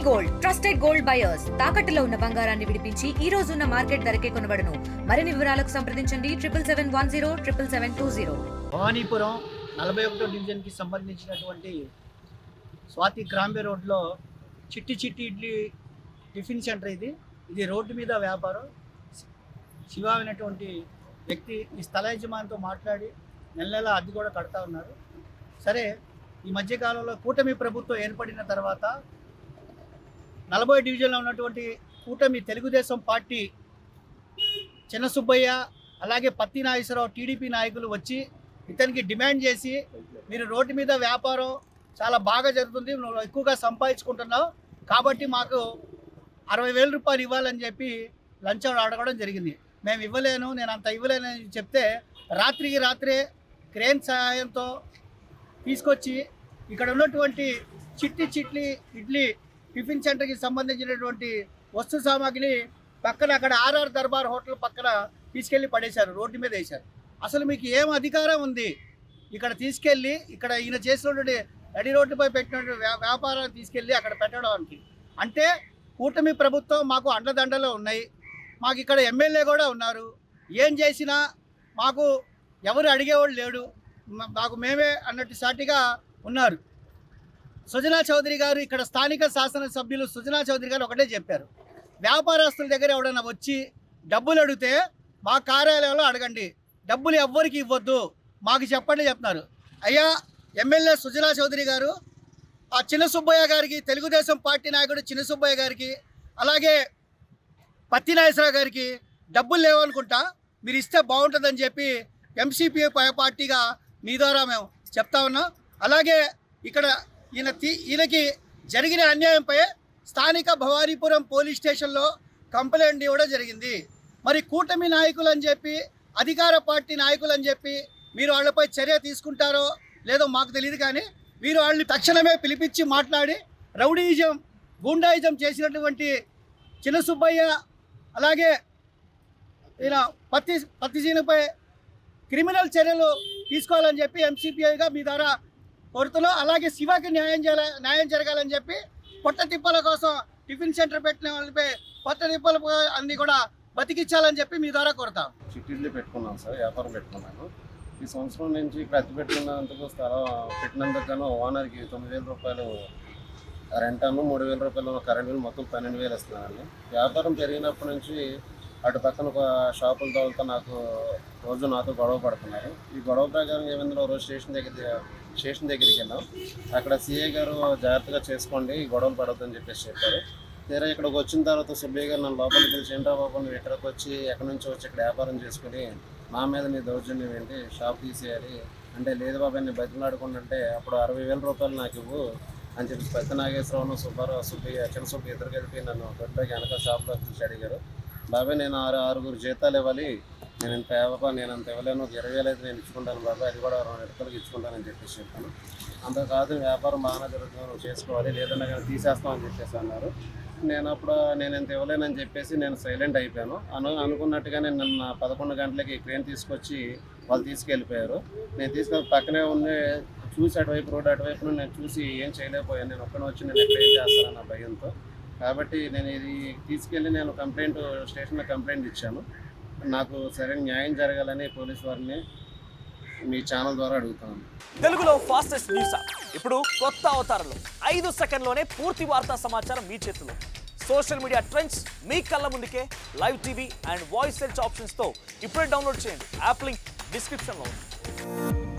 Gold trusted gold buyers తాకట్టులో ఉన్న బంగారాన్ని విడిపించి ఈ రోజు ఉన్న మార్కెట్ ధరకే కొనబడును. మరిన్ని వివరాలకు సంప్రదించండి 7771077720. భవానీపురం 41వ డివిజన్కి సంబంధించినటువంటి స్వాతి గ్రాంబే రోడ్లో చిట్టి ఇడ్లీ టిఫిన్ సెంటర్ ఇది రోడ్డు మీద వ్యాపారం. శివ అయినటువంటి వ్యక్తి ఈ స్థల యజమానితో మాట్లాడి నెల అద్దె కూడా కడతా ఉన్నారు. సరే, ఈ మధ్యకాలంలో కూటమి ప్రభుత్వం ఏర్పడిన తర్వాత 40 డివిజన్లో ఉన్నటువంటి కూటమి తెలుగుదేశం పార్టీ చిన్న సుబ్బయ్య అలాగే పత్తి నాగేశ్వరరావు టీడీపీ నాయకులు వచ్చి ఇతనికి డిమాండ్ చేసి, మీరు రోడ్డు మీద వ్యాపారం చాలా బాగా జరుగుతుంది, నువ్వు ఎక్కువగా సంపాదించుకుంటున్నావు కాబట్టి మాకు 60,000 రూపాయలు ఇవ్వాలని చెప్పి లంచం అడగడం జరిగింది. మేము ఇవ్వలేను, నేను అంత ఇవ్వలేనని చెప్తే రాత్రికి రాత్రే క్రేన్ సహాయంతో తీసుకొచ్చి ఇక్కడ ఉన్నటువంటి చిట్టి ఇడ్లీ టిఫిన్ సెంటర్కి సంబంధించినటువంటి వస్తు సామాగ్రి పక్కన అక్కడ ఆర్ఆర్ దర్బార్ హోటల్ పక్కన తీసుకెళ్ళి పడేశారు, రోడ్డు మీద వేశారు. అసలు మీకు ఏం అధికారం ఉంది ఇక్కడ తీసుకెళ్ళి ఇక్కడ ఈయన చేసినటువంటి నడి రోడ్డుపై పెట్టినటువంటి వ్యాపారాన్ని తీసుకెళ్ళి అక్కడ పెట్టడానికి? అంటే కూటమి ప్రభుత్వం మాకు అండదండలు ఉన్నాయి, మాకు ఇక్కడ ఎమ్మెల్యే కూడా ఉన్నారు, ఏం చేసినా మాకు ఎవరు అడిగేవాళ్ళు లేడు, మాకు మేమే అన్నట్టు సాటిగా ఉన్నారు. సుజనా చౌదరి గారు, ఇక్కడ స్థానిక శాసనసభ్యులు సుజనా చౌదరి గారు ఒకటే చెప్పారు, వ్యాపారస్తుల దగ్గర ఎవడన్నా వచ్చి డబ్బులు అడిగితే మా కార్యాలయంలో అడగండి, డబ్బులు ఎవ్వరికి ఇవ్వద్దు, మాకు చెప్పండి చెప్తున్నారు. అయ్యా ఎమ్మెల్యే సుజనా చౌదరి గారు, ఆ చిన్న సుబ్బయ్య గారికి, తెలుగుదేశం పార్టీ నాయకుడు చిన్న సుబ్బయ్య గారికి, అలాగే పత్తి నాగేశ్వరరావు గారికి డబ్బులు లేవనుకుంటా, మీరు ఇస్తే బాగుంటుందని చెప్పి ఎంసీపీ పార్టీగా మీ ద్వారా మేము చెప్తా ఉన్నాం. అలాగే ఇక్కడ ఈయనకి జరిగిన అన్యాయంపై స్థానిక భవానీపురం పోలీస్ స్టేషన్లో కంప్లైంట్ ఇవ్వడం జరిగింది. మరి కూటమి నాయకులు అని చెప్పి, అధికార పార్టీ నాయకులు అని చెప్పి మీరు వాళ్ళపై చర్య తీసుకుంటారో లేదో మాకు తెలియదు, కానీ మీరు వాళ్ళని తక్షణమే పిలిపించి మాట్లాడి రౌడీయిజం గూండాయిజం చేసినటువంటి చిన్న సుబ్బయ్య అలాగే ఈయన పత్తిసీనుపై క్రిమినల్ చర్యలు తీసుకోవాలని చెప్పి ఎంసీపీఐగా మీ ద్వారా కోరుతున్నాం. అలాగే శివకి న్యాయం జరగాలని చెప్పి పొట్ట తిప్పల కోసం టిఫిన్ సెంటర్ పెట్టిన వాళ్ళపై పొట్ట తిప్పల అన్ని కూడా బతికించాలని చెప్పి మీ ద్వారా కోరుతాం. చిట్టిడ్లు పెట్టుకున్నాను సార్, వ్యాపారం పెట్టుకున్నాను. ఈ సంవత్సరం నుంచి ప్రతి పెట్టినందుకు స్థలం పెట్టినందుకు ఓనర్కి 9,000 రూపాయలు రెంట్ అను, 3,000 రూపాయలు కరెంట్ బిల్, మొత్తం 12,000 ఇస్తున్నానండి. వ్యాపారం పెరిగినప్పటి నుంచి అటు పక్కన ఒక షాపుల తోలుతో రోజు నాతో గొడవ పడుతున్నారు. ఈ గొడవ ప్రకారం ఏమైందో రోజు స్టేషన్ దగ్గరికి వెళ్ళాం. అక్కడ సిఐ గారు జాగ్రత్తగా చేసుకోండి, గొడవలు పడవద్దని చెప్పేసి చెప్పారు. తీరా ఇక్కడికి వచ్చిన తర్వాత సుబ్బయ్య గారు నన్ను లోపలికి పిలిచి, ఏంటో బాబు నువ్వు ఇక్కడికి వచ్చి ఎక్కడి నుంచి వచ్చి ఇక్కడ వ్యాపారం చేసుకుని నా మీద నీ దౌర్జన్యం ఏంటి, షాప్ తీసేయాలి అంటే, లేదు బాబాయ్ నేను బతిలాడుకుంటుంటే అప్పుడు 60,000 రూపాయలు నాకు ఇవ్వు అని చెప్పి పెద్ద నాగేశ్వరరావు, సుబ్బయ్య చిన్న సుబ్బయ్య ఇద్దరు కలిపి నన్ను దొడ్లోకి వెనక షాప్లో పిలిచి అడిగారు, బాబాయ్ నేను 6 జీతాలు ఇవ్వాలి, నేను ఇంత ఇవ్వలేను, 20,000 అయితే నేను ఇచ్చుకుంటాను బాబాయ్, అది కూడా 2 ఇటుకలకు ఇచ్చుకుంటానని చెప్పేసి చెప్పాను. అంత కాదు వ్యాపారం బాగానే జరుగుతుంది, నువ్వు చేసుకోవాలి, లేదన్నా కానీ తీసేస్తామని చెప్పేసి అన్నారు. నేను ఇంత ఇవ్వలేనని చెప్పేసి నేను సైలెంట్ అయిపోయాను. అనుకున్నట్టుగానే నిన్న 11 గంటలకి క్రేన్ తీసుకొచ్చి వాళ్ళు తీసుకెళ్ళిపోయారు. నేను తీసుకొని పక్కనే ఉండి చూసి రోడ్డు అటువైపు నేను చూసి ఏం చేయలేకపోయాను. నేను ఒక్కనే వచ్చి నేను ఎక్కడ ఏం చేస్తానన్న భయంతో. కాబట్టి నేను ఇది తీసుకెళ్ళి నేను స్టేషన్లో కంప్లైంట్ ఇచ్చాను. నాకు సరైన న్యాయం జరగాలని పోలీసు వారిని మీ ఛానల్ ద్వారా అడుగుతాను. తెలుగులో ఫాస్టెస్ట్ న్యూస్ ఇప్పుడు కొత్త అవతారంలో 5 సెకండ్లోనే పూర్తి వార్తా సమాచారం మీ చేతిలో. సోషల్ మీడియా ట్రెండ్స్ మీ కళ్ళ ముందుకే live TV and voice search ఆప్షన్స్తో ఇప్పుడే డౌన్లోడ్ చేయండి. యాప్ లింక్ డిస్క్రిప్షన్లో ఉంది.